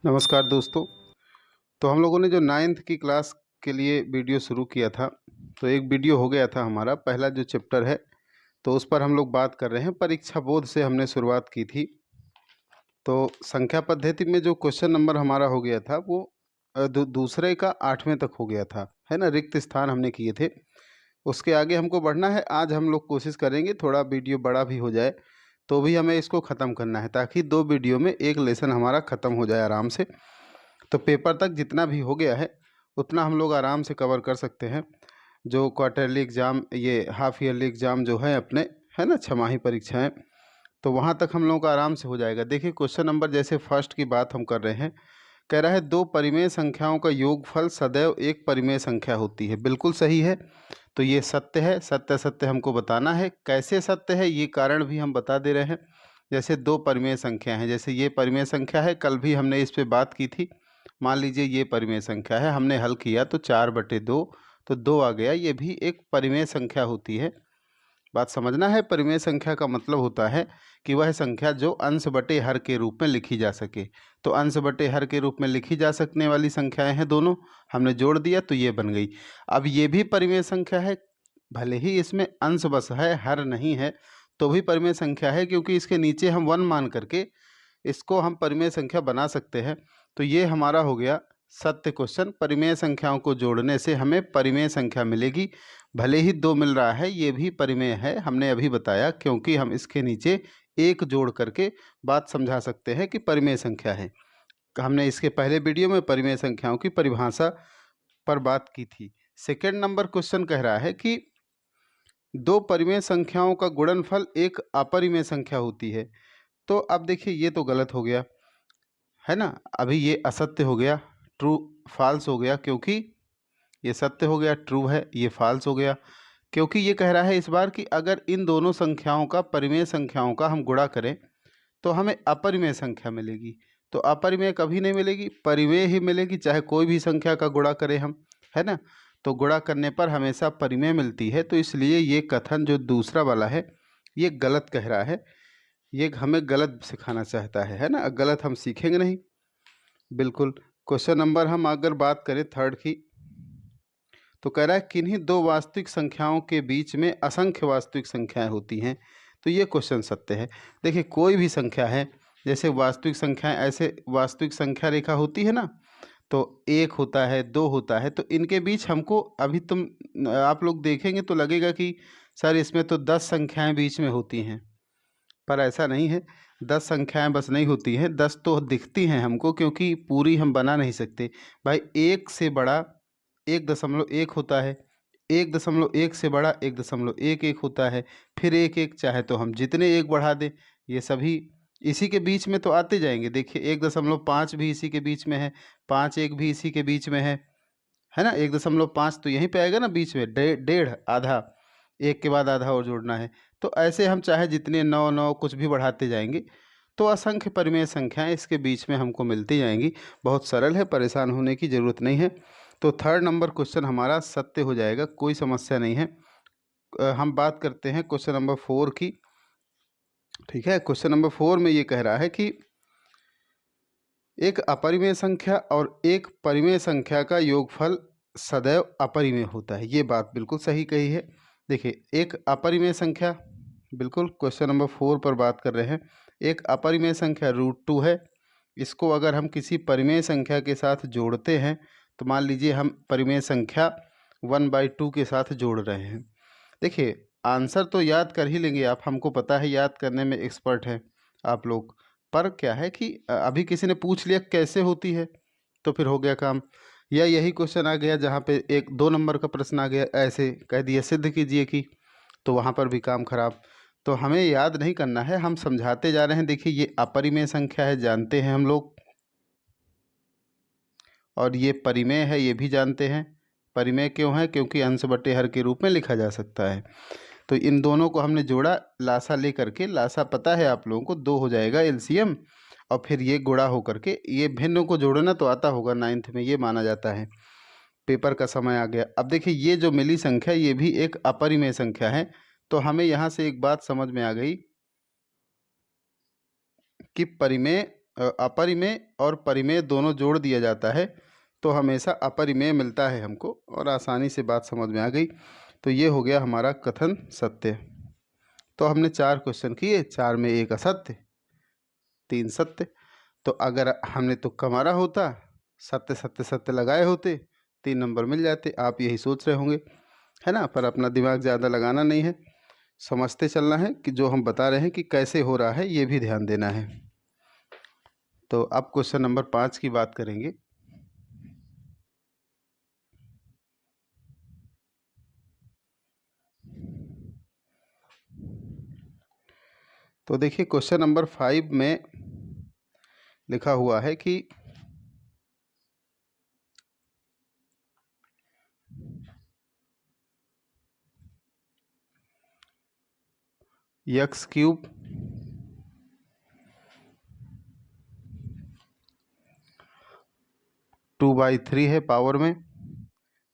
नमस्कार दोस्तों। तो हम लोगों ने जो 9th की क्लास के लिए वीडियो शुरू किया था, तो एक वीडियो हो गया था हमारा पहला जो चैप्टर है, तो उस पर हम लोग बात कर रहे हैं। परीक्षा बोध से हमने शुरुआत की थी। तो संख्या पद्धति में जो क्वेश्चन नंबर हमारा हो गया था वो दूसरे का 8वें तक हो गया था, है ना। रिक्त स्थान हमने किए थे। उसके आगे हमको बढ़ना है। आज हम लोग कोशिश करेंगे थोड़ा वीडियो बड़ा भी हो जाए तो भी हमें इसको ख़त्म करना है, ताकि 2 वीडियो में एक लेसन हमारा ख़त्म हो जाए आराम से। तो पेपर तक जितना भी हो गया है उतना हम लोग आराम से कवर कर सकते हैं। जो क्वार्टरली एग्ज़ाम, ये हाफ ईयरली एग्ज़ाम जो है अपने, है ना, छमाही परीक्षाएं, तो वहाँ तक हम लोगों का आराम से हो जाएगा। देखिए क्वेश्चन नंबर जैसे फर्स्ट की बात हम कर रहे हैं, कह रहा है दो परिमेय संख्याओं का योगफल सदैव एक परिमेय संख्या होती है। बिल्कुल सही है। तो ये सत्य है। सत्य सत्य हमको बताना है। कैसे सत्य है ये कारण भी हम बता दे रहे हैं। जैसे दो परिमेय संख्या हैं, जैसे ये परिमेय संख्या है, कल भी हमने इस पे बात की थी। मान लीजिए ये परिमेय संख्या है, हमने हल किया तो 4/2, तो 2 आ गया। ये भी एक परिमेय संख्या होती है। बात समझना है। परिमेय संख्या का मतलब होता है कि वह संख्या जो अंश बटे हर के रूप में लिखी जा सके। तो अंश बटे हर के रूप में लिखी जा सकने वाली संख्याएं हैं दोनों, हमने जोड़ दिया तो ये बन गई। अब ये भी परिमेय संख्या है, भले ही इसमें अंश बस है, हर नहीं है, तो भी परिमेय संख्या है, क्योंकि इसके नीचे हम 1 मान करके इसको हम परिमेय संख्या बना सकते हैं। तो ये हमारा हो गया सत्य क्वेश्चन। परिमेय संख्याओं को जोड़ने से हमें परिमेय संख्या मिलेगी। भले ही 2 मिल रहा है, ये भी परिमेय है, हमने अभी बताया, क्योंकि हम इसके नीचे 1 जोड़ करके बात समझा सकते हैं कि परिमेय संख्या है। हमने इसके पहले वीडियो में परिमेय संख्याओं की परिभाषा पर बात की थी। सेकेंड नंबर क्वेश्चन कह रहा है कि दो परिमेय संख्याओं का गुणनफल एक अपरिमेय संख्या होती है। तो अब देखिए ये तो गलत हो गया, है ना। अभी ये असत्य हो गया, ट्रू फॉल्स हो गया, क्योंकि ये सत्य हो गया, ट्रू है, ये फॉल्स हो गया। क्योंकि ये कह रहा है इस बार कि अगर इन दोनों संख्याओं का परिमेय संख्याओं का हम गुणा करें तो हमें अपरिमेय संख्या मिलेगी। तो अपरिमेय कभी नहीं मिलेगी, परिमेय ही मिलेगी, चाहे कोई भी संख्या का गुणा करें हम, है ना। तो गुणा करने पर हमेशा परिमेय मिलती है। तो इसलिए ये कथन जो दूसरा वाला है ये गलत कह रहा है। ये हमें गलत सिखाना चाहता है ना। गलत हम सीखेंगे नहीं, बिल्कुल। क्वेश्चन नंबर हम अगर बात करें थर्ड की, तो कह रहा है किन्हीं दो वास्तविक संख्याओं के बीच में असंख्य वास्तविक संख्याएं होती हैं। तो ये क्वेश्चन सत्य है। देखिए कोई भी संख्या है, जैसे वास्तविक संख्याएं, ऐसे वास्तविक संख्या रेखा होती है ना, तो 1 होता है, 2 होता है, तो इनके बीच हमको अभी आप लोग देखेंगे तो लगेगा कि सर इसमें तो 10 संख्याएं बीच में होती हैं, पर ऐसा नहीं है। 10 संख्याएं बस नहीं होती हैं, 10 तो दिखती हैं हमको, क्योंकि पूरी हम बना नहीं सकते। भाई 1 से बड़ा 1.1 होता है, 1.1 से बड़ा 1.11 होता है, फिर 1 चाहे तो हम जितने 1 बढ़ा दें, ये सभी इसी के बीच में तो आते जाएंगे। देखिए 1.5 भी इसी के बीच में है, 5 1 भी इसी के बीच में है ना। 1.5 तो यहीं पे आएगा ना बीच में, डेढ़, आधा, 1 के बाद आधा और जोड़ना है। तो ऐसे हम चाहे जितने 9 9 कुछ भी बढ़ाते जाएंगे, तो असंख्य परिमेय संख्याएं इसके बीच में हमको मिलती जाएंगी। बहुत सरल है, परेशान होने की ज़रूरत नहीं है। तो थर्ड नंबर क्वेश्चन हमारा सत्य हो जाएगा, कोई समस्या नहीं है। हम बात करते हैं क्वेश्चन नंबर 4 की। ठीक है, क्वेश्चन नंबर 4 में ये कह रहा है कि एक अपरिमेय संख्या और एक परिमेय संख्या का योगफल सदैव अपरिमेय होता है। ये बात बिल्कुल सही कही है। देखिए एक अपरिमेय संख्या, बिल्कुल क्वेश्चन नंबर 4 पर बात कर रहे हैं। एक अपरिमेय संख्या √2 है। इसको अगर हम किसी परिमेय संख्या के साथ जोड़ते हैं, तो मान लीजिए हम परिमेय संख्या 1/2 के साथ जोड़ रहे हैं। देखिए आंसर तो याद कर ही लेंगे आप, हमको पता है, याद करने में एक्सपर्ट हैं आप लोग। पर क्या है कि अभी किसी ने पूछ लिया कैसे होती है, तो फिर हो गया काम। या यही क्वेश्चन आ गया जहाँ पे 1 2 नंबर का प्रश्न आ गया, ऐसे कह दिया सिद्ध कीजिए कि, तो वहाँ पर भी काम खराब। तो हमें याद नहीं करना है, हम समझाते जा रहे हैं। देखिए ये अपरिमेय संख्या है, जानते हैं हम लोग, और ये परिमेय है, ये भी जानते हैं। परिमेय क्यों है? क्योंकि अंश बटे हर के रूप में लिखा जा सकता है। तो इन दोनों को हमने जोड़ा, लासा ले करके, लासा पता है आप लोगों को, 2 हो जाएगा एलसीएम, और फिर ये गुणा हो करके, ये भिन्न को जोड़ना तो आता होगा 9th में, ये माना जाता है। पेपर का समय आ गया। अब देखिए ये जो मिली संख्या, ये भी एक अपरिमेय संख्या है। तो हमें यहाँ से एक बात समझ में आ गई कि परिमेय अपरिमेय और परिमेय दोनों जोड़ दिया जाता है तो हमेशा अपरिमेय मिलता है हमको, और आसानी से बात समझ में आ गई। तो ये हो गया हमारा कथन सत्य। तो हमने 4 क्वेश्चन किए, 4 में 1 असत्य, 3 सत्य। तो अगर हमने तुक्का मारा होता, सत्य सत्य सत्य लगाए होते, 3 नंबर मिल जाते। आप यही सोच रहे होंगे, है ना। पर अपना दिमाग ज़्यादा लगाना नहीं है, समझते चलना है कि जो हम बता रहे हैं कि कैसे हो रहा है, ये भी ध्यान देना है। तो अब क्वेश्चन नंबर 5 की बात करेंगे। तो देखिए क्वेश्चन नंबर 5 में लिखा हुआ है कि x क्यूब टू बाई 3 है पावर में।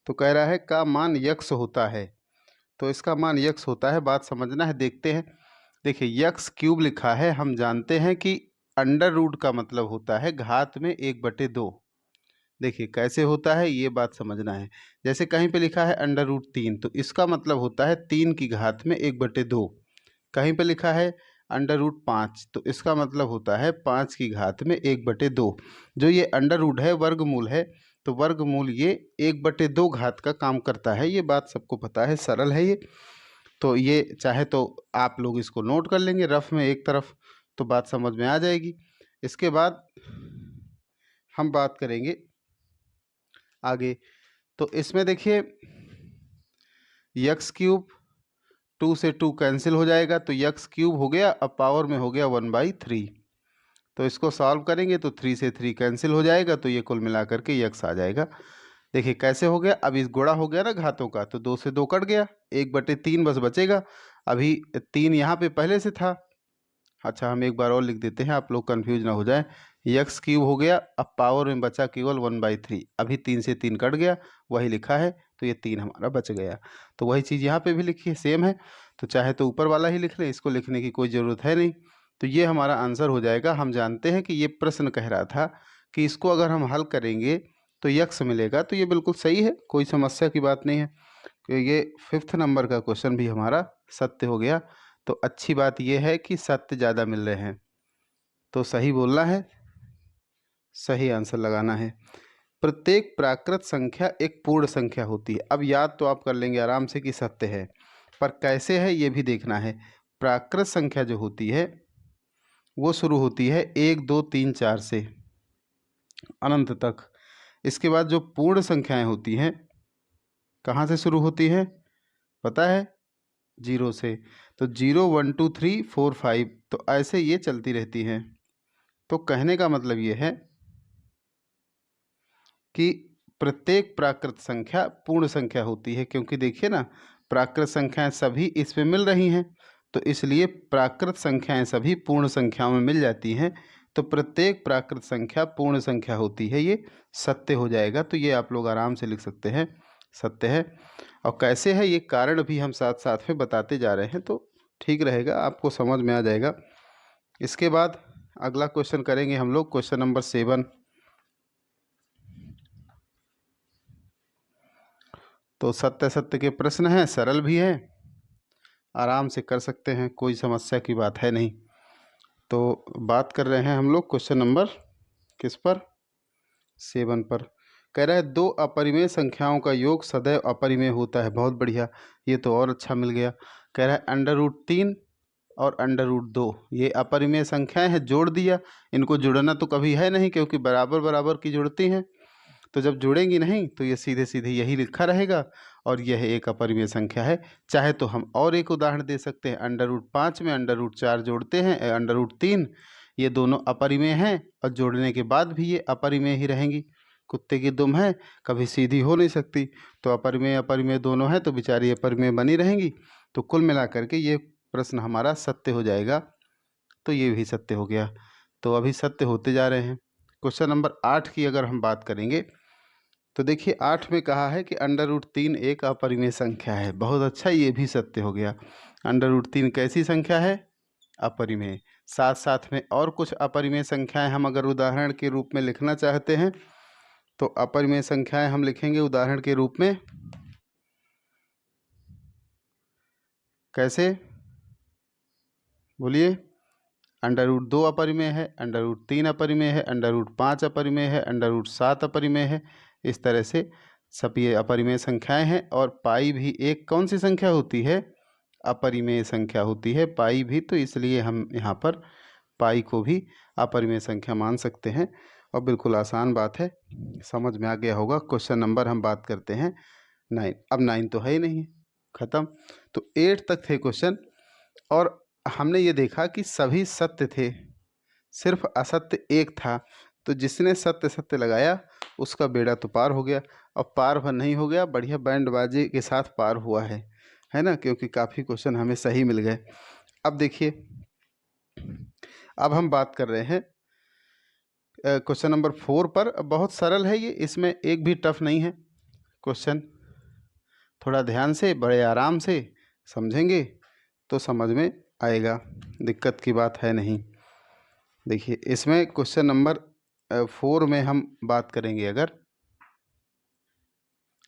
तो कह रहा है का मान यक्स होता है। तो इसका मान यक्स होता है, बात समझना है। देखते हैं, देखिए यक्स क्यूब लिखा है, हम जानते हैं कि अंडर रूट का मतलब होता है घात में 1/2। देखिए कैसे होता है ये बात समझना है। जैसे कहीं पे लिखा है अंडर रूट 3, तो इसका मतलब होता है 3 की घात में 1/2। कहीं पे लिखा है अंडर रूट 5, तो इसका मतलब होता है 5 की घात में 1/2। जो ये अंडर रूट है वर्गमूल है, तो वर्गमूल ये 1/2 घात का काम करता है। ये बात सबको पता है, सरल है ये। तो ये चाहे तो आप लोग इसको नोट कर लेंगे रफ में एक तरफ, तो बात समझ में आ जाएगी। इसके बाद हम बात करेंगे आगे। तो इसमें देखिए यक्स क्यूब 2 से 2 कैंसिल हो जाएगा, तो यक्स क्यूब हो गया, अब पावर में हो गया 1/3। तो इसको सॉल्व करेंगे तो 3 से 3 कैंसिल हो जाएगा, तो ये कुल मिलाकर के यक्स आ जाएगा। देखिए कैसे हो गया, अब इस गुणा हो गया ना घातों का, तो 2 से 2 कट गया, 1/3 बस बचेगा। अभी 3 यहाँ पे पहले से था। अच्छा हम एक बार और लिख देते हैं, आप लोग कंफ्यूज ना हो जाए। यक्स क्यूब हो गया, अब पावर में बचा केवल 1/3। अभी 3 से 3 कट गया, वही लिखा है, तो ये 3 हमारा बच गया। तो वही चीज़ यहाँ पे भी लिखी है, सेम है। तो चाहे तो ऊपर वाला ही लिख लें, इसको लिखने की कोई ज़रूरत है नहीं। तो ये हमारा आंसर हो जाएगा। हम जानते हैं कि ये प्रश्न कह रहा था कि इसको अगर हम हल करेंगे तो यक्स मिलेगा, तो ये बिल्कुल सही है, कोई समस्या की बात नहीं है। तो ये 5th नंबर का क्वेश्चन भी हमारा सत्य हो गया। तो अच्छी बात यह है कि सत्य ज़्यादा मिल रहे हैं, तो सही बोलना है, सही आंसर लगाना है। प्रत्येक प्राकृत संख्या एक पूर्ण संख्या होती है। अब याद तो आप कर लेंगे आराम से कि सत्य है, पर कैसे है ये भी देखना है। प्राकृत संख्या जो होती है वो शुरू होती है 1 2 3 4 से अनंत तक। इसके बाद जो पूर्ण संख्याएं होती हैं कहाँ से शुरू होती है पता है? 0 से। तो 0 1 2 3 4 5, तो ऐसे ये चलती रहती हैं। तो कहने का मतलब ये है कि प्रत्येक प्राकृत संख्या पूर्ण संख्या होती है, क्योंकि देखिए ना प्राकृत संख्याएं सभी इसमें मिल रही हैं, तो इसलिए प्राकृत संख्याएं सभी पूर्ण संख्याओं में मिल जाती हैं। तो प्रत्येक प्राकृत संख्या पूर्ण संख्या होती है, ये सत्य हो जाएगा। तो ये आप लोग आराम से लिख सकते हैं, सत्य है। और कैसे है ये कारण भी हम साथ साथ में बताते जा रहे हैं, तो ठीक रहेगा, आपको समझ में आ जाएगा। इसके बाद अगला क्वेश्चन करेंगे हम लोग, क्वेश्चन नंबर 7। तो सत्य सत्य के प्रश्न हैं, सरल भी हैं, आराम से कर सकते हैं, कोई समस्या की बात है नहीं। तो बात कर रहे हैं हम लोग क्वेश्चन नंबर किस पर, 7 पर। कह रहा है 2 अपरिमेय संख्याओं का योग सदैव अपरिमेय होता है। बहुत बढ़िया, ये तो और अच्छा मिल गया। कह रहा है √3 और √2 ये अपरिमेय संख्याएं हैं, जोड़ दिया। इनको जुड़ना तो कभी है नहीं, क्योंकि बराबर बराबर की जुड़ती हैं। तो जब जुड़ेंगी नहीं तो ये सीधे सीधे यही लिखा रहेगा, और यह एक अपरिमेय संख्या है। चाहे तो हम और एक उदाहरण दे सकते हैं, √5 में √4 जोड़ते हैं, √3, ये दोनों अपरिमेय हैं, और जोड़ने के बाद भी ये अपरिमेय ही रहेंगी। कुत्ते की दुम है, कभी सीधी हो नहीं सकती। तो अपरिमेय अपरिमेय दोनों हैं, तो बेचारी अपरिमेय बनी रहेंगी। तो कुल मिलाकर के ये प्रश्न हमारा सत्य हो जाएगा। तो ये भी सत्य हो गया। तो अभी सत्य होते जा रहे हैं। क्वेश्चन नंबर 8 की अगर हम बात करेंगे, तो देखिए 8 में कहा है कि √3 एक अपरिमेय संख्या है। बहुत अच्छा, ये भी सत्य हो गया। √3 कैसी संख्या है? अपरिमेय। साथ साथ में और कुछ अपरिमेय संख्याएं हम अगर उदाहरण के रूप में लिखना चाहते हैं तो अपरिमेय संख्याएं हम लिखेंगे उदाहरण के रूप में। कैसे, बोलिए। √2 अपरिमेय है, √3 अपरिमेय है, √5 अपरिमेय है, √7 अपरिमेय है। इस तरह से सब ये अपरिमेय संख्याएं हैं। और पाई भी एक कौन सी संख्या होती है? अपरिमेय संख्या होती है पाई भी, तो इसलिए हम यहाँ पर पाई को भी अपरिमेय संख्या मान सकते हैं। और बिल्कुल आसान बात है, समझ में आ गया होगा। क्वेश्चन नंबर हम बात करते हैं 9। अब 9 तो है ही नहीं, ख़त्म। तो 8 तक थे क्वेश्चन और हमने ये देखा कि सभी सत्य थे, सिर्फ असत्य एक था। तो जिसने सत्य सत्य लगाया उसका बेड़ा तो पार हो गया। अब पार भर नहीं हो गया, बढ़िया बैंड बाजे के साथ पार हुआ है ना, क्योंकि काफ़ी क्वेश्चन हमें सही मिल गए। अब देखिए, अब हम बात कर रहे हैं क्वेश्चन नंबर 4 पर। अब बहुत सरल है ये, इसमें एक भी टफ नहीं है क्वेश्चन। थोड़ा ध्यान से, बड़े आराम से समझेंगे तो समझ में आएगा, दिक्कत की बात है नहीं। देखिए, इसमें क्वेश्चन नंबर 4 में हम बात करेंगे अगर,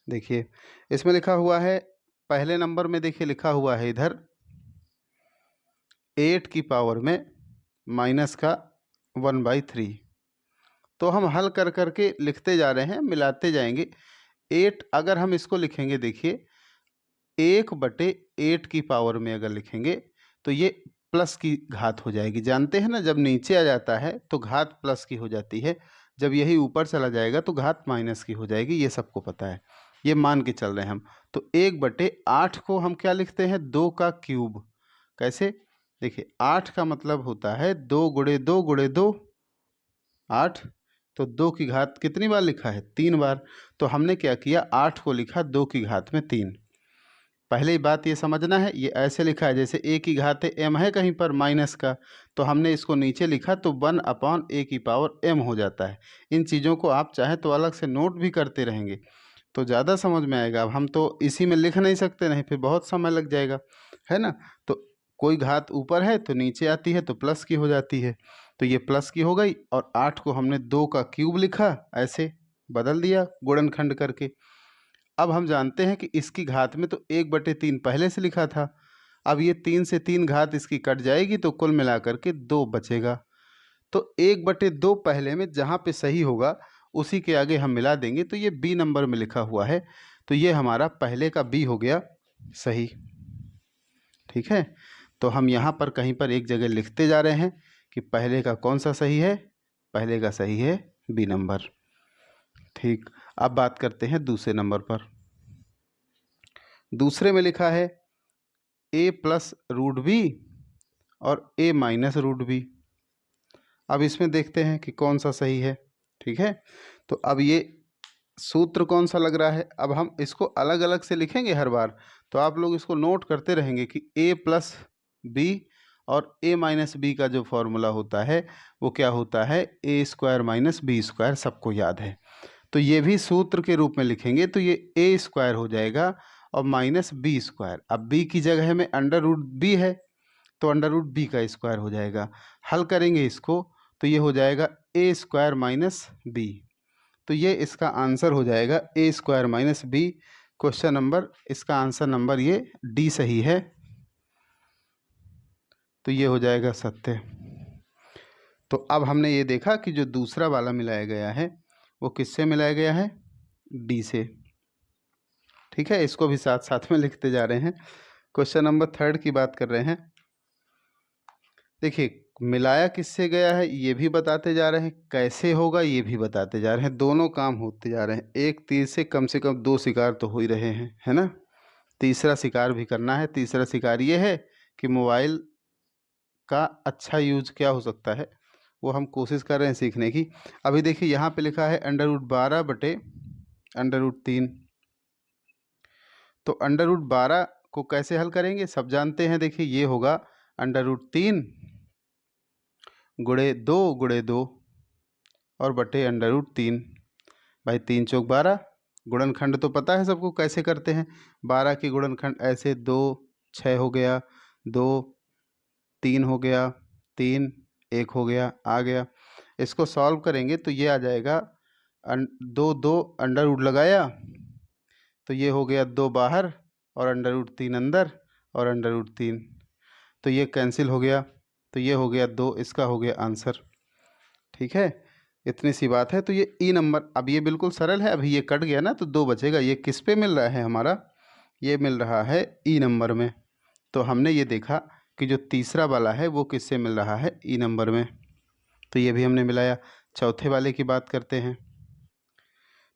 देखिए इसमें लिखा हुआ है, पहले नंबर में देखिए लिखा हुआ है इधर 8 की पावर में माइनस का 1/3। तो हम हल कर करके लिखते जा रहे हैं, मिलाते जाएंगे। 8 अगर हम इसको लिखेंगे, देखिए 1/8 की पावर में अगर लिखेंगे तो ये प्लस की घात हो जाएगी। जानते हैं ना, जब नीचे आ जाता है तो घात प्लस की हो जाती है, जब यही ऊपर चला जाएगा तो घात माइनस की हो जाएगी, ये सबको पता है, ये मान के चल रहे हैं हम। तो 1/8 को हम क्या लिखते हैं? 2 का क्यूब। कैसे? देखिए 8 का मतलब होता है 2 गुणे 2 गुणे 2 8। तो 2 की घात कितनी बार लिखा है? 3 बार। तो हमने क्या किया, 8 को लिखा 2 की घात में 3। पहले ही बात ये समझना है, ये ऐसे लिखा है जैसे a की घात m है कहीं पर माइनस का, तो हमने इसको नीचे लिखा तो 1/a की पावर m हो जाता है। इन चीज़ों को आप चाहे तो अलग से नोट भी करते रहेंगे तो ज़्यादा समझ में आएगा। अब हम तो इसी में लिख नहीं सकते, नहीं फिर बहुत समय लग जाएगा, है ना। तो कोई घात ऊपर है तो नीचे आती है तो प्लस की हो जाती है, तो ये प्लस की हो गई। और 8 को हमने 2 का क्यूब लिखा, ऐसे बदल दिया गुणनखंड करके। अब हम जानते हैं कि इसकी घात में तो 1/3 पहले से लिखा था। अब ये 3 से 3 घात इसकी कट जाएगी तो कुल मिलाकर के 2 बचेगा। तो 1/2 पहले में जहाँ पे सही होगा उसी के आगे हम मिला देंगे, तो ये बी नंबर में लिखा हुआ है, तो ये हमारा पहले का बी हो गया सही। ठीक है, तो हम यहाँ पर कहीं पर एक जगह लिखते जा रहे हैं कि पहले का कौन सा सही है? पहले का सही है बी नंबर। ठीक, अब बात करते हैं दूसरे नंबर पर। दूसरे में लिखा है a+√b और a-√b। अब इसमें देखते हैं कि कौन सा सही है। ठीक है, तो अब ये सूत्र कौन सा लग रहा है? अब हम इसको अलग अलग से लिखेंगे हर बार, तो आप लोग इसको नोट करते रहेंगे कि a+b और a-b का जो फॉर्मूला होता है वो क्या होता है? a² - b²। सबको याद है। तो ये भी सूत्र के रूप में लिखेंगे तो ये a² हो जाएगा और -b²। अब b की जगह में √b है तो √b का स्क्वायर हो जाएगा। हल करेंगे इसको तो ये हो जाएगा a² - b। तो ये इसका आंसर हो जाएगा a² - b। क्वेश्चन नंबर, इसका आंसर नंबर ये डी सही है, तो ये हो जाएगा सत्य। तो अब हमने ये देखा कि जो दूसरा वाला मिलाया गया है वो किससे मिलाया गया है? डी से। ठीक है, इसको भी साथ साथ में लिखते जा रहे हैं। क्वेश्चन नंबर 3 की बात कर रहे हैं। देखिए, मिलाया किससे गया है ये भी बताते जा रहे हैं, कैसे होगा ये भी बताते जा रहे हैं, दोनों काम होते जा रहे हैं। एक तीर से कम 2 शिकार तो हो ही रहे हैं, है ना। तीसरा शिकार भी करना है। तीसरा शिकार ये है कि मोबाइल का अच्छा यूज क्या हो सकता है, वो हम कोशिश कर रहे हैं सीखने की। अभी देखिए यहाँ पे लिखा है √12/√3। तो √12 को कैसे हल करेंगे सब जानते हैं। देखिए ये होगा √3 गुणे 2 गुणे 2 और बटे √3। भाई 3 चौक 12, गुणनखंड तो पता है सबको कैसे करते हैं। 12 की गुणनखंड ऐसे 2 6 हो गया, 2 3 हो गया, 3, 1 हो गया, आ गया। इसको सॉल्व करेंगे तो ये आ जाएगा 2 2 अंडर रूट लगाया तो ये हो गया 2 बाहर और अंडर रूट 3 अंदर और अंडर रूट 3, तो ये कैंसिल हो गया, तो ये हो गया 2, इसका हो गया आंसर। ठीक है, इतनी सी बात है। तो ये ई नंबर, अब ये बिल्कुल सरल है, अभी ये कट गया ना तो 2 बचेगा। ये किस पे मिल रहा है हमारा, ये मिल रहा है ई नंबर में। तो हमने ये देखा कि जो तीसरा वाला है वो किससे मिल रहा है, ई नंबर में, तो ये भी हमने मिलाया। चौथे वाले की बात करते हैं।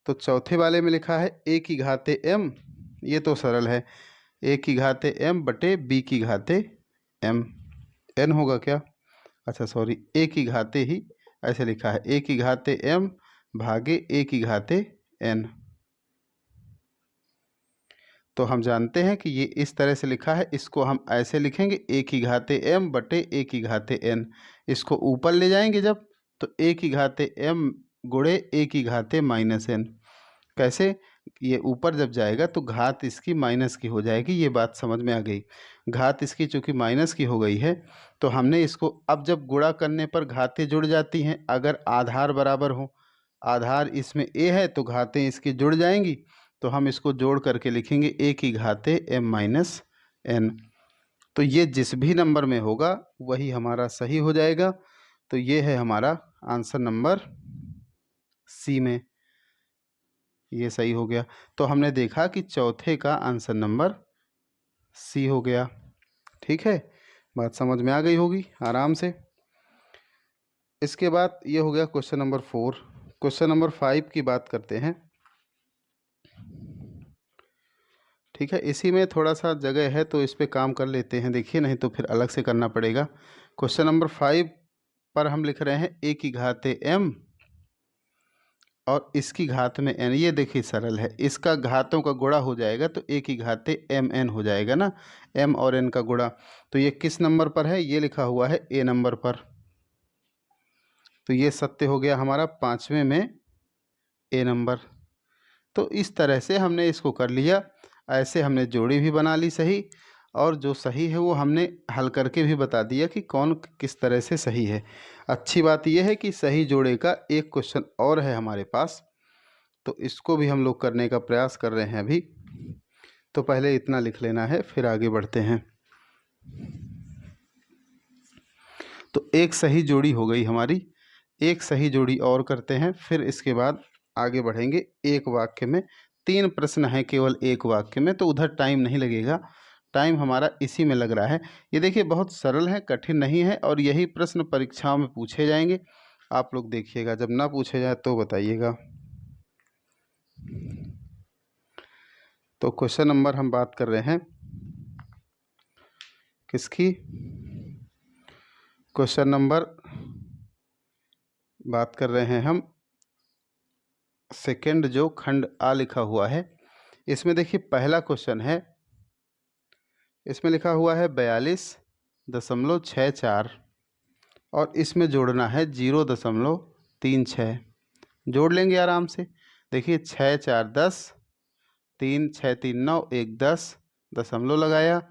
तो चौथे वाले में लिखा है ए की घाते एम, ये तो सरल है, ए की घाते एम बटे बी की घाते एम, एन होगा क्या, अच्छा सॉरी, ए की घाते ही ऐसे लिखा है, ए की घाते एम भागे ए की घाते एन। तो हम जानते हैं कि ये इस तरह से लिखा है, इसको हम ऐसे लिखेंगे ए की घाते एम बटे ए की घाते एन। इसको ऊपर ले जाएंगे जब, तो ए की घाते एम गुणे ए की घाते माइनस एन। कैसे, ये ऊपर जब जाएगा तो घात इसकी माइनस की हो जाएगी, ये बात समझ में आ गई। घात इसकी चूंकि माइनस की हो गई है तो हमने इसको, अब जब गुणा करने पर घातें जुड़ जाती हैं, अगर आधार बराबर हो, आधार इसमें ए है तो घातें इसकी जुड़ जाएंगी, तो हम इसको जोड़ करके लिखेंगे ए की घाते एम माइनस एन। तो ये जिस भी नंबर में होगा वही हमारा सही हो जाएगा। तो ये है हमारा आंसर नंबर सी में, ये सही हो गया। तो हमने देखा कि चौथे का आंसर नंबर सी हो गया। ठीक है, बात समझ में आ गई होगी आराम से। इसके बाद ये हो गया क्वेश्चन नंबर 4। क्वेश्चन नंबर 5 की बात करते हैं। ठीक है, इसी में थोड़ा सा जगह है तो इस पे काम कर लेते हैं, देखिए, नहीं तो फिर अलग से करना पड़ेगा। क्वेश्चन नंबर 5 पर हम लिख रहे हैं ए की घाते एम और इसकी घात में एन। ये देखिए सरल है, इसका घातों का गुणा हो जाएगा तो ए की घाते एम एन हो जाएगा ना, एम और एन का गुणा। तो ये किस नंबर पर है, ये लिखा हुआ है ए नंबर पर। तो ये सत्य हो गया हमारा 5वें में ए नंबर। तो इस तरह से हमने इसको कर लिया, ऐसे हमने जोड़ी भी बना ली सही, और जो सही है वो हमने हल करके भी बता दिया कि कौन किस तरह से सही है। अच्छी बात यह है कि सही जोड़े का एक क्वेश्चन और है हमारे पास, तो इसको भी हम लोग करने का प्रयास कर रहे हैं अभी। तो पहले इतना लिख लेना है, फिर आगे बढ़ते हैं। तो एक सही जोड़ी हो गई हमारी, एक सही जोड़ी और करते हैं, फिर इसके बाद आगे बढ़ेंगे। एक वाक्य में 3 प्रश्न हैं, केवल एक वाक्य में, तो उधर टाइम नहीं लगेगा, टाइम हमारा इसी में लग रहा है। ये देखिए बहुत सरल है, कठिन नहीं है, और यही प्रश्न परीक्षाओं में पूछे जाएंगे। आप लोग देखिएगा, जब ना पूछे जाए तो बताइएगा। तो क्वेश्चन नंबर हम बात कर रहे हैं किसकी, क्वेश्चन नंबर बात कर रहे हैं हम सेकंड, जो खंड आ लिखा हुआ है। इसमें देखिए पहला क्वेश्चन है, इसमें लिखा हुआ है 42.64 और इसमें जोड़ना है 0.36। जोड़ लेंगे आराम से। देखिए 6 4 10, 3 6 3 9, 1 10, दशमलव लगाया,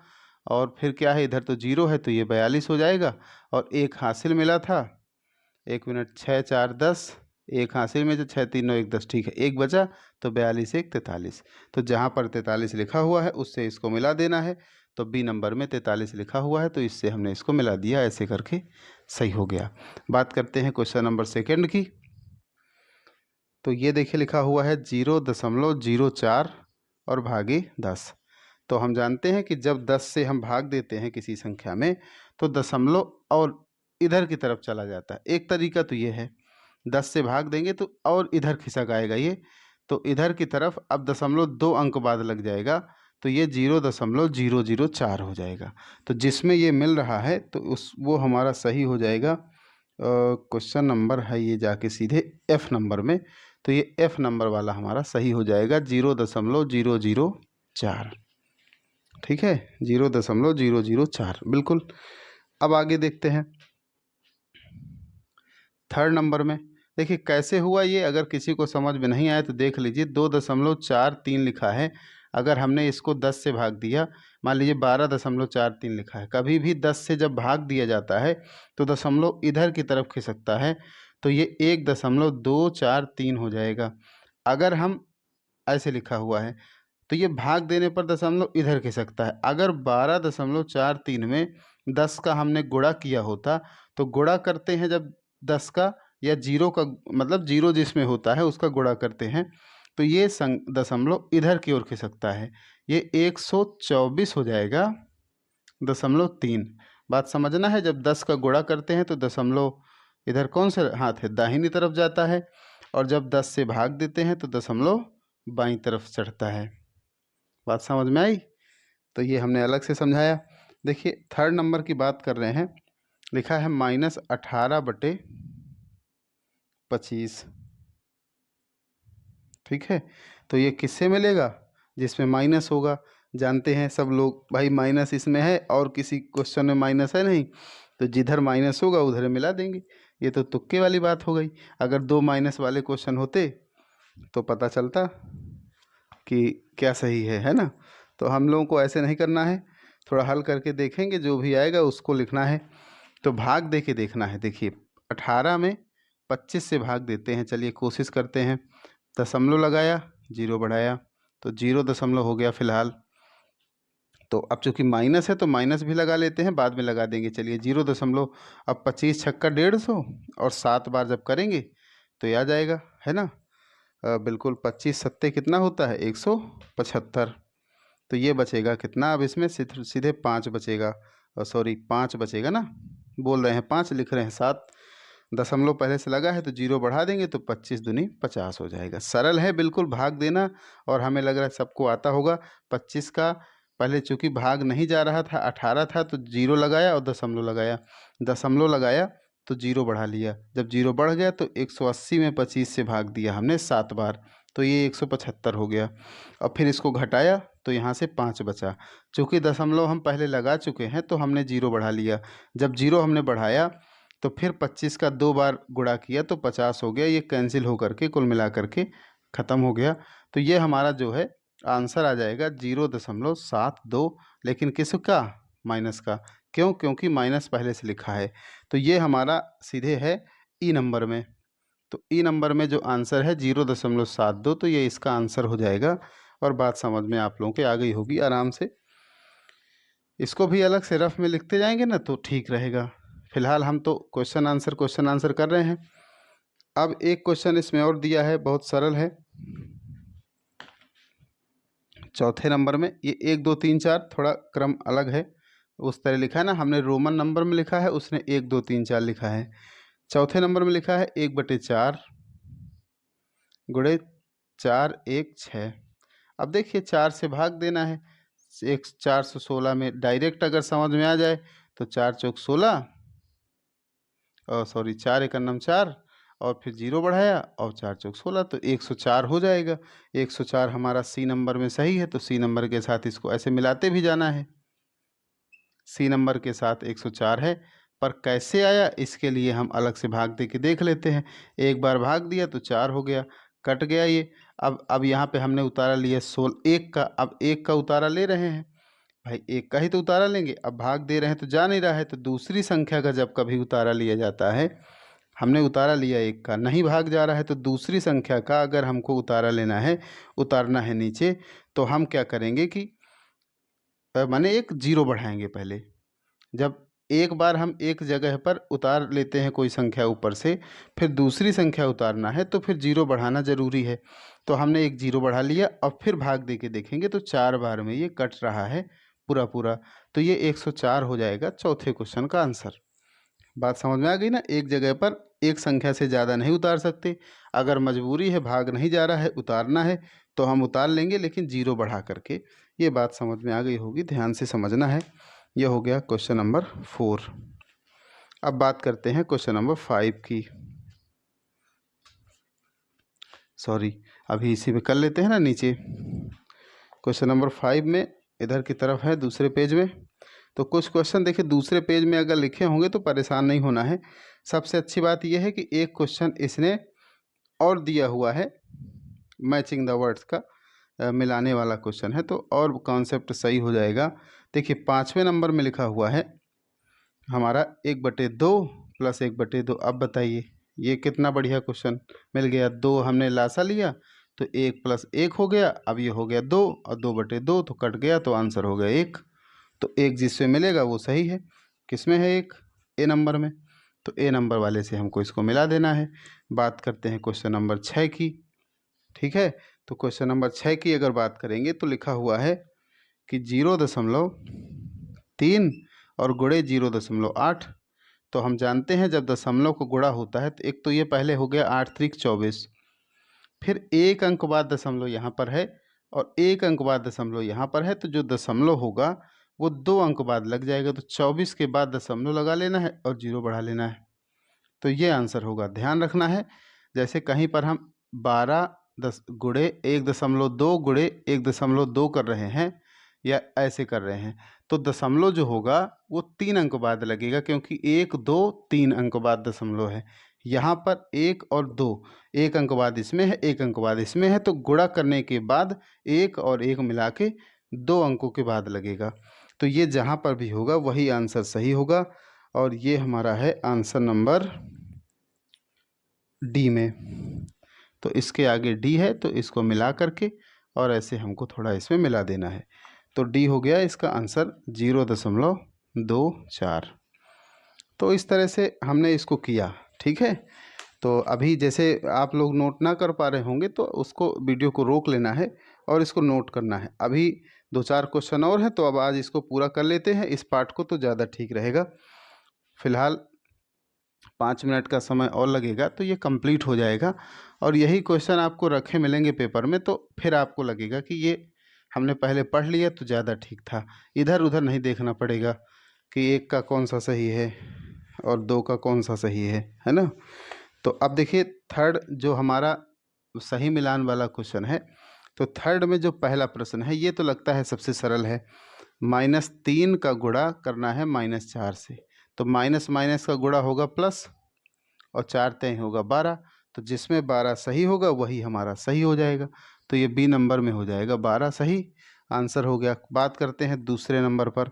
और फिर क्या है, इधर तो 0 है तो ये 42 हो जाएगा, और एक हासिल मिला था, 1 मिनट, 6 4 10, एक हासिल में जो 6 3 9 1 10, ठीक है, एक बचा, तो 42 1 43। तो जहाँ पर 43 लिखा हुआ है उससे इसको मिला देना है। तो बी नंबर में 43 लिखा हुआ है तो इससे हमने इसको मिला दिया, ऐसे करके सही हो गया। बात करते हैं क्वेश्चन नंबर सेकंड की। तो ये देखिए लिखा हुआ है 0.04 और भागे 10। तो हम जानते हैं कि जब 10 से हम भाग देते हैं किसी संख्या में तो दशमलव और इधर की तरफ चला जाता है। एक तरीका तो ये है, 10 से भाग देंगे तो और इधर खिसक आएगा ये, तो इधर की तरफ अब 2 अंक बाद लग जाएगा, तो ये 0.004 हो जाएगा। तो जिसमें ये मिल रहा है तो वो हमारा सही हो जाएगा। क्वेश्चन नंबर है ये जाके सीधे एफ नंबर में, तो ये एफ नंबर वाला हमारा सही हो जाएगा 0.004। ठीक है, 0.004 बिल्कुल। अब आगे देखते हैं थर्ड नंबर में। देखिए कैसे हुआ ये, अगर किसी को समझ में नहीं आया तो देख लीजिए, 2.43 लिखा है, अगर हमने इसको 10 से भाग दिया, मान लीजिए 12.43 लिखा है, कभी भी 10 से जब भाग दिया जाता है तो दशमलव इधर की तरफ खिसकता है, तो ये 1.243 हो जाएगा। अगर हम ऐसे लिखा हुआ है तो ये भाग देने पर दशमलव इधर खिसकता है। अगर 12.43 में 10 का हमने गुणा किया होता, तो गुणा करते हैं जब 10 का या जीरो का, मतलब जीरो जिसमें होता है उसका गुणा करते हैं, तो ये दशमलव इधर की ओर खिसकता है, ये 124 हो जाएगा 0.3। बात समझना है, जब 10 का गुणा करते हैं तो दशमलव इधर कौन सा हाथ है, दाहिनी तरफ जाता है, और जब 10 से भाग देते हैं तो दशमलव बाईं तरफ चढ़ता है। बात समझ में आई? तो ये हमने अलग से समझाया। देखिए थर्ड नंबर की बात कर रहे हैं, लिखा है -18/25। ठीक है, तो ये किससे मिलेगा, जिसमें माइनस होगा। जानते हैं सब लोग भाई माइनस इसमें है और किसी क्वेश्चन में माइनस है नहीं, तो जिधर माइनस होगा उधर मिला देंगे। ये तो तुक्के वाली बात हो गई। अगर 2 माइनस वाले क्वेश्चन होते तो पता चलता कि क्या सही है ना। तो हम लोगों को ऐसे नहीं करना है, थोड़ा हल करके देखेंगे, जो भी आएगा उसको लिखना है। तो भाग दे के देखना है। देखिए 18 में 25 से भाग देते हैं, चलिए कोशिश करते हैं। दशमलव लगाया, जीरो बढ़ाया, तो 0 हो गया फिलहाल। तो अब चूंकि माइनस है तो माइनस भी लगा लेते हैं, बाद में लगा देंगे। चलिए 0 अब 25 छक्का 150, और 7 बार जब करेंगे तो ये आ जाएगा, है ना। बिल्कुल 25 सत्ते कितना होता है, 175। तो ये बचेगा कितना, अब इसमें सीधे 5 बचेगा, सॉरी 5 बचेगा ना, बोल रहे हैं 5 लिख रहे हैं 7, दशमलव पहले से लगा है तो 0 बढ़ा देंगे तो 25 दूनी 50 हो जाएगा। सरल है बिल्कुल भाग देना, और हमें लग रहा है सबको आता होगा। 25 का पहले चूंकि भाग नहीं जा रहा था, 18 था, तो 0 लगाया और दशमलव लगाया, दशमलव लगाया तो 0 बढ़ा लिया, जब 0 बढ़ गया तो 180 में 25 से भाग दिया हमने 7 बार, तो ये 175 हो गया। अब फिर इसको घटाया तो यहाँ से 5 बचा। चूँकि दशमलव हम पहले लगा चुके हैं तो हमने 0 बढ़ा लिया, जब 0 हमने बढ़ाया तो फिर 25 का 2 बार गुणा किया तो 50 हो गया। ये कैंसिल हो करके कुल मिला करके ख़त्म हो गया। तो ये हमारा जो है आंसर आ जाएगा 0.72, लेकिन किसका, माइनस का। क्यों, क्योंकि माइनस पहले से लिखा है। तो ये हमारा सीधे है ई नंबर में। तो ई नंबर में जो आंसर है 0.72, तो ये इसका आंसर हो जाएगा। और बात समझ में आप लोगों के आ गई होगी आराम से। इसको भी अलग से रफ में लिखते जाएंगे ना तो ठीक रहेगा। फिलहाल हम तो क्वेश्चन आंसर कर रहे हैं। अब एक क्वेश्चन इसमें और दिया है, बहुत सरल है। चौथे नंबर में ये 1 2 3 4 थोड़ा क्रम अलग है, उस तरह लिखा है ना, हमने रोमन नंबर में लिखा है, उसने 1 2 3 4 लिखा है। चौथे नंबर में लिखा है 1/4 गुणे 4 1 6। अब देखिए 4 से भाग देना है, 416 में डायरेक्ट अगर समझ में आ जाए तो 4 चौक 16, और सॉरी 4 एक अन्नम 4, और फिर 0 बढ़ाया और 4 चौक 16, तो 104 हो जाएगा। 104 हमारा सी नंबर में सही है, तो सी नंबर के साथ इसको ऐसे मिलाते भी जाना है। सी नंबर के साथ 104 है, पर कैसे आया इसके लिए हम अलग से भाग दे के देख लेते हैं। एक बार भाग दिया तो 4 हो गया, कट गया ये। अब यहाँ पे हमने उतारा लिया 16 1 का, अब 1 का उतारा ले रहे हैं भाई, 1 का ही तो उतारा लेंगे। अब भाग दे रहे हैं तो जा नहीं रहा है, तो दूसरी संख्या का जब कभी उतारा लिया जाता है, हमने उतारा लिया 1 का, नहीं भाग जा रहा है, तो दूसरी संख्या का अगर हमको उतारा लेना है, उतारना है नीचे, तो हम क्या करेंगे कि माने एक 0 बढ़ाएंगे पहले। जब एक बार हम एक जगह पर उतार लेते हैं कोई संख्या ऊपर से, फिर दूसरी संख्या उतारना है तो फिर 0 बढ़ाना ज़रूरी है। तो हमने एक 0 बढ़ा लिया, अब फिर भाग दे के देखेंगे तो 4 बार में ये कट रहा है पूरा पूरा, तो ये 104 हो जाएगा चौथे क्वेश्चन का आंसर। बात समझ में आ गई ना, एक जगह पर एक संख्या से ज़्यादा नहीं उतार सकते। अगर मजबूरी है, भाग नहीं जा रहा है, उतारना है, तो हम उतार लेंगे, लेकिन 0 बढ़ा करके। ये बात समझ में आ गई होगी, ध्यान से समझना है। यह हो गया क्वेश्चन नंबर 4। अब बात करते हैं क्वेश्चन नंबर 5 की। सॉरी, अभी इसी में कर लेते हैं ना नीचे। क्वेश्चन नंबर 5 में इधर की तरफ है, दूसरे पेज में। तो कुछ क्वेश्चन देखिए दूसरे पेज में अगर लिखे होंगे तो परेशान नहीं होना है। सबसे अच्छी बात यह है कि एक क्वेश्चन इसने और दिया हुआ है मैचिंग द वर्ड्स का, मिलाने वाला क्वेश्चन है, तो और कॉन्सेप्ट सही हो जाएगा। देखिए 5वें नंबर में लिखा हुआ है हमारा 1/2 प्लस 1/2। अब बताइए ये कितना बढ़िया क्वेश्चन मिल गया। 2 हमने लासा लिया तो 1 + 1 हो गया। अब ये हो गया 2 और 2/2 तो कट गया, तो आंसर हो गया 1। तो 1 जिससे मिलेगा वो सही है। किस में है 1? ए नंबर में। तो ए नंबर वाले से हमको इसको मिला देना है। बात करते हैं क्वेश्चन नंबर 6 की। ठीक है, तो क्वेश्चन नंबर 6 की अगर बात करेंगे तो लिखा हुआ है कि 0.3 और गुणे 0.8। तो हम जानते हैं जब दशमलव को गुणा होता है तो एक तो ये पहले हो गया 8 त्रिक 24, फिर 1 अंक बाद दशमलव यहाँ पर है और 1 अंक बाद दशमलव यहाँ पर है, तो जो दशमलव होगा वो 2 अंक बाद लग जाएगा। तो 24 के बाद दशमलव लगा लेना है और 0 बढ़ा लेना है, तो ये आंसर होगा। ध्यान रखना है, जैसे कहीं पर हम 12 गुणे 1.2 गुणे 1.2 कर रहे हैं या ऐसे कर रहे हैं, तो दशमलव जो होगा वो 3 अंक बाद लगेगा, क्योंकि 1 2 3 अंक बाद दशमलव है। यहाँ पर 1 और 2, 1 अंक बाद इसमें है, 1 अंक बाद इसमें है, तो गुणा करने के बाद 1 और 1 मिला के 2 अंकों के बाद लगेगा। तो ये जहाँ पर भी होगा वही आंसर सही होगा, और ये हमारा है आंसर नंबर डी में। तो इसके आगे डी है तो इसको मिला करके और ऐसे हमको थोड़ा इसमें मिला देना है, तो डी हो गया इसका आंसर 0.24। तो इस तरह से हमने इसको किया। ठीक है, तो अभी जैसे आप लोग नोट ना कर पा रहे होंगे तो उसको वीडियो को रोक लेना है और इसको नोट करना है। अभी 2-4 क्वेश्चन और हैं, तो अब आज इसको पूरा कर लेते हैं इस पार्ट को, तो ज़्यादा ठीक रहेगा। फिलहाल 5 मिनट का समय और लगेगा तो ये कंप्लीट हो जाएगा, और यही क्वेश्चन आपको रखे मिलेंगे पेपर में, तो फिर आपको लगेगा कि ये हमने पहले पढ़ लिया तो ज़्यादा ठीक था। इधर उधर नहीं देखना पड़ेगा कि 1 का कौन सा सही है और 2 का कौन सा सही है ना। तो अब देखिए थर्ड जो हमारा सही मिलान वाला क्वेश्चन है, तो थर्ड में जो पहला प्रश्न है ये तो लगता है सबसे सरल है। -3 का गुणा करना है -4 से, तो माइनस माइनस का गुणा होगा प्लस और 4 तय होगा 12, तो जिसमें 12 सही होगा वही हमारा सही हो जाएगा। तो ये बी नंबर में हो जाएगा 12 सही आंसर हो गया। बात करते हैं दूसरे नंबर पर।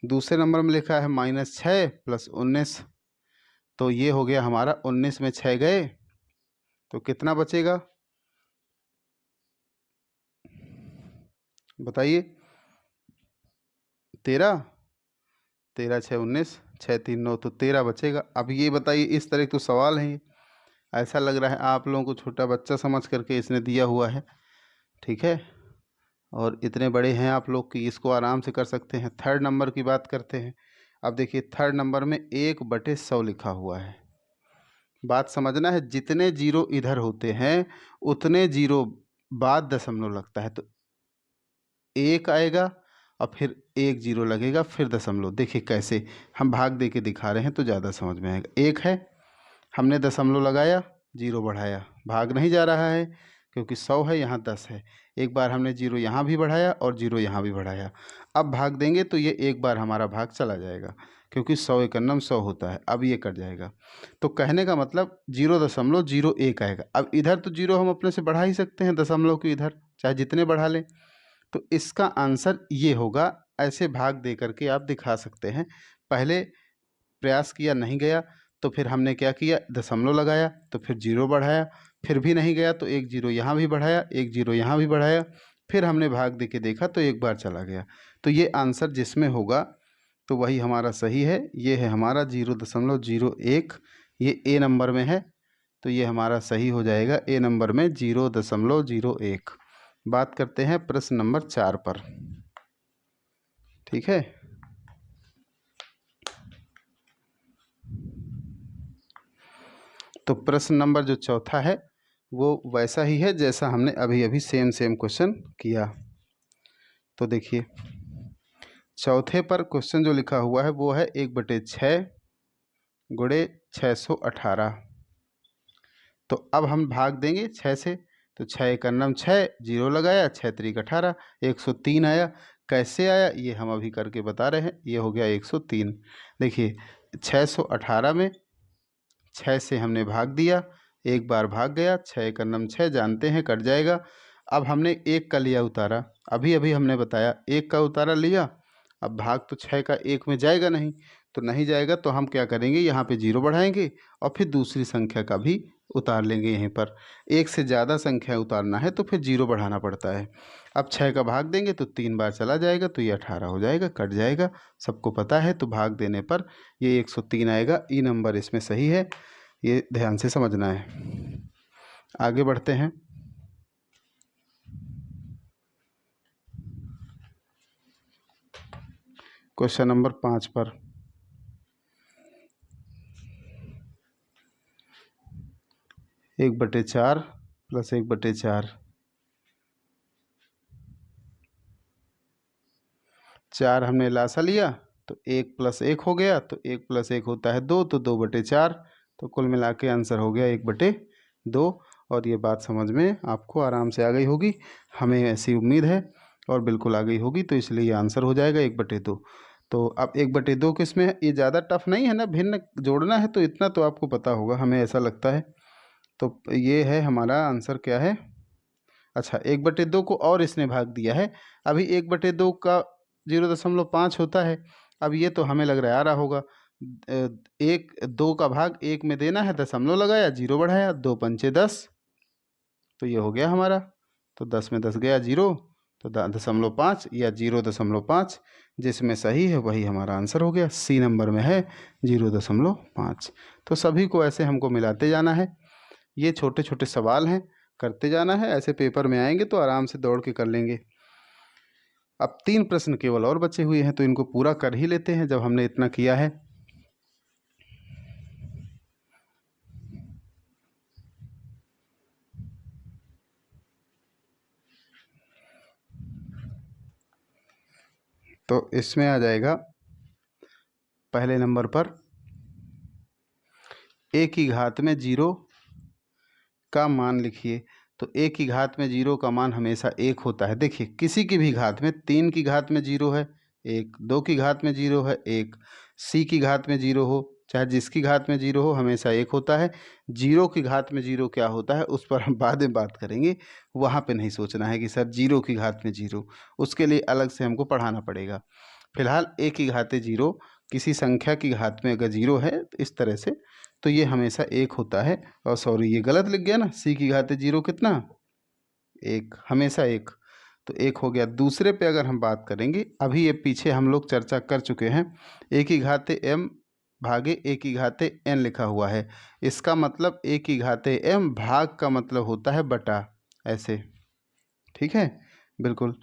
दूसरे नंबर में लिखा है -6 + 19, तो ये हो गया हमारा 19 में 6 गए तो कितना बचेगा बताइए। 13, 13 6 19, 6 3 9, तो 13 बचेगा। अब ये बताइए, इस तरह तो सवाल है, ऐसा लग रहा है आप लोगों को छोटा बच्चा समझ करके इसने दिया हुआ है। ठीक है, और इतने बड़े हैं आप लोग कि इसको आराम से कर सकते हैं। थर्ड नंबर की बात करते हैं। अब देखिए थर्ड नंबर में 1/100 लिखा हुआ है। बात समझना है, जितने जीरो इधर होते हैं उतने जीरो बाद दशमलव लगता है, तो 1 आएगा और फिर 1 जीरो लगेगा, फिर दशमलव। देखिए कैसे हम भाग दे के दिखा रहे हैं तो ज़्यादा समझ में आएगा। 1 है, हमने दशमलव लगाया, जीरो बढ़ाया, भाग नहीं जा रहा है क्योंकि 100 है, यहाँ 10 है। एक बार हमने जीरो यहाँ भी बढ़ाया और जीरो यहाँ भी बढ़ाया। अब भाग देंगे तो ये एक बार हमारा भाग चला जाएगा, क्योंकि 100 एकन्नम 100 होता है। अब ये कट जाएगा, तो कहने का मतलब 0.01 आएगा। अब इधर तो जीरो हम अपने से बढ़ा ही सकते हैं, दशमलव की इधर चाहे जितने बढ़ा लें, तो इसका आंसर ये होगा। ऐसे भाग दे करके आप दिखा सकते हैं। पहले प्रयास किया, नहीं गया, तो फिर हमने क्या किया, दशमलव लगाया, तो फिर जीरो बढ़ाया, फिर भी नहीं गया तो 1 जीरो यहाँ भी बढ़ाया, 1 जीरो यहाँ भी बढ़ाया, फिर हमने भाग दे के देखा तो एक बार चला गया। तो ये आंसर जिसमें होगा तो वही हमारा सही है। ये है हमारा 0.01, ये ए नंबर में है, तो ये हमारा सही हो जाएगा ए नंबर में 0.01। बात करते हैं प्रश्न नंबर 4 पर। ठीक है, तो प्रश्न नंबर जो चौथा है वो वैसा ही है जैसा हमने अभी अभी सेम क्वेश्चन किया। तो देखिए चौथे पर क्वेश्चन जो लिखा हुआ है वो है 1/6 गुणे 618। तो अब हम भाग देंगे 6 से, तो 6 एकन्नम 6, जीरो लगाया, 6 त्रिक 18, 103 आया। कैसे आया ये हम अभी करके बता रहे हैं। ये हो गया 103। देखिए 618 में 6 से हमने भाग दिया, एक बार भाग गया, 6 एकन्नम 6 जानते हैं कट जाएगा। अब हमने 1 का लिया उतारा, अभी अभी हमने बताया 1 का उतारा लिया। अब भाग तो 6 का 1 में जाएगा नहीं, तो नहीं जाएगा तो हम क्या करेंगे, यहाँ पे 0 बढ़ाएंगे और फिर दूसरी संख्या का भी उतार लेंगे यहीं पर। 1 से ज़्यादा संख्या उतारना है तो फिर 0 बढ़ाना पड़ता है। अब 6 का भाग देंगे तो 3 बार चला जाएगा, तो ये 18 हो जाएगा, कट जाएगा, सबको पता है। तो भाग देने पर ये 103 आएगा। ई नंबर इसमें सही है, ये ध्यान से समझना है। आगे बढ़ते हैं। क्वेश्चन नंबर 5 पर 1/4 प्लस 1/4, 4 हमने लासा लिया तो 1 + 1 हो गया, तो 1 + 1 होता है 2, तो 2/4, तो कुल मिला के आंसर हो गया 1/2। और ये बात समझ में आपको आराम से आ गई होगी, हमें ऐसी उम्मीद है, और बिल्कुल आ गई होगी, तो इसलिए ये आंसर हो जाएगा 1/2। तो अब 1/2 किसमें है, ये ज़्यादा टफ नहीं है ना, भिन्न जोड़ना है, तो इतना तो आपको पता होगा, हमें ऐसा लगता है। तो ये है हमारा आंसर, क्या है, अच्छा 1/2 को और इसने भाग दिया है। अभी 1/2 का 0.5 होता है। अब ये तो हमें लग रहा है आ रहा होगा, 2 का भाग 1 में देना है, दशमलव लगाया, 0 बढ़ाया, 2 पंचे 10, तो ये हो गया हमारा। तो 10 में 10 गया 0, तो 0.5 या 0.5, जिसमें सही है वही हमारा आंसर हो गया। सी नंबर में है 0.5। तो सभी को ऐसे हमको मिलाते जाना है। ये छोटे छोटे सवाल हैं, करते जाना है, ऐसे पेपर में आएंगे तो आराम से दौड़ के कर लेंगे। अब 3 प्रश्न केवल और बचे हुए हैं, तो इनको पूरा कर ही लेते हैं जब हमने इतना किया है। तो इसमें आ जाएगा पहले नंबर पर a की घात में 0 का मान लिखिए। तो a की घात में 0 का मान हमेशा 1 होता है। देखिए किसी की भी घात में, 3 की घात में 0 है 1, 2 की घात में 0 है 1, c की घात में 0 हो, चाहे जिसकी घात में 0 हो, हमेशा 1 होता है। 0 की घात में 0 क्या होता है उस पर हम बाद में बात करेंगे, वहाँ पे नहीं सोचना है कि सर 0 की घात में 0, उसके लिए अलग से हमको पढ़ाना पड़ेगा। फिलहाल a की घाते 0, किसी संख्या की घात में अगर 0 है तो इस तरह से, तो ये हमेशा 1 होता है। और सॉरी ये गलत लिख गया ना, c की घाते 0 कितना, 1, हमेशा 1, तो 1 हो गया। दूसरे पे अगर हम बात करेंगे, अभी ये पीछे हम लोग चर्चा कर चुके हैं, a की घाते m भागे a की घाते n लिखा हुआ है। इसका मतलब a की घाते m भाग का मतलब होता है बटा, ऐसे, ठीक है, बिल्कुल।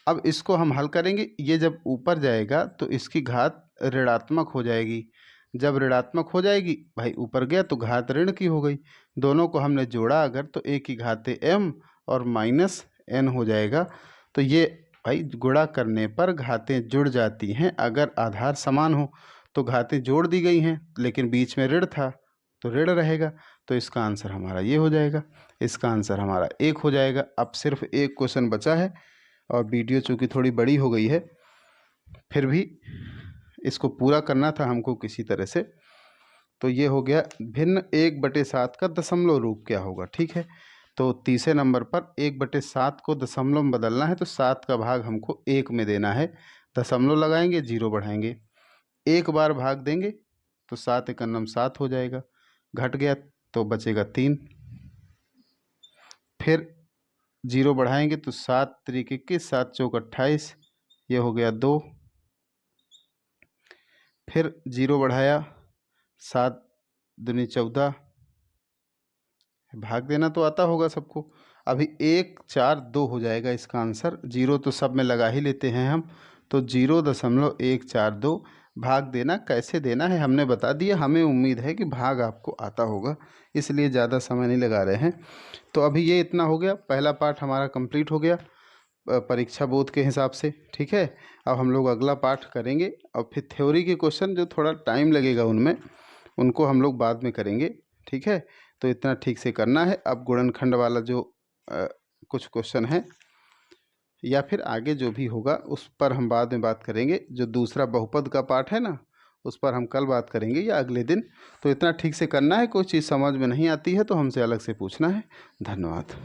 अब इसको हम हल करेंगे, ये जब ऊपर जाएगा तो इसकी घात ऋणात्मक हो जाएगी। जब ऋणात्मक हो जाएगी भाई, ऊपर गया तो घात ऋण की हो गई। दोनों को हमने जोड़ा अगर, तो a की घाते m और माइनस n हो जाएगा। तो ये भाई गुणा करने पर घातें जुड़ जाती हैं, अगर आधार समान हो। तो घातें जोड़ दी गई हैं, लेकिन बीच में ऋण था तो ऋण रहेगा। तो इसका आंसर हमारा ये हो जाएगा, इसका आंसर हमारा 1 हो जाएगा। अब सिर्फ एक क्वेश्चन बचा है, और वीडियो चूँकि थोड़ी बड़ी हो गई है, फिर भी इसको पूरा करना था हमको किसी तरह से। तो ये हो गया भिन्न 1/7 का दशमलव रूप क्या होगा, ठीक है। तो तीसरे नंबर पर 1/7 को दशमलव में बदलना है, तो 7 का भाग हमको 1 में देना है, दशमलव लगाएंगे 0 बढ़ाएंगे, एक बार भाग देंगे तो 7 एकम 7 हो जाएगा, घट गया तो बचेगा 3, फिर 0 बढ़ाएंगे तो 7 त्रिक 21, 7 चौक 28, ये हो गया 2, फिर 0 बढ़ाया, 7 दूनी 14, भाग देना तो आता होगा सबको। अभी 1 4 2 हो जाएगा इसका आंसर, 0 तो सब में लगा ही लेते हैं हम, तो 0.142। भाग देना कैसे देना है हमने बता दिया, हमें उम्मीद है कि भाग आपको आता होगा, इसलिए ज़्यादा समय नहीं लगा रहे हैं। तो अभी ये इतना हो गया, पहला पार्ट हमारा कंप्लीट हो गया परीक्षा बोध के हिसाब से, ठीक है। अब हम लोग अगला पाठ करेंगे, और फिर थ्योरी के क्वेश्चन जो थोड़ा टाइम लगेगा उनमें, उनको हम लोग बाद में करेंगे, ठीक है। तो इतना ठीक से करना है। अब गुणनखंड वाला जो कुछ क्वेश्चन है, या फिर आगे जो भी होगा उस पर हम बाद में बात करेंगे। जो दूसरा बहुपद का पाठ है ना, उस पर हम कल बात करेंगे या अगले दिन। तो इतना ठीक से करना है, कोई चीज़ समझ में नहीं आती है तो हमसे अलग से पूछना है। धन्यवाद।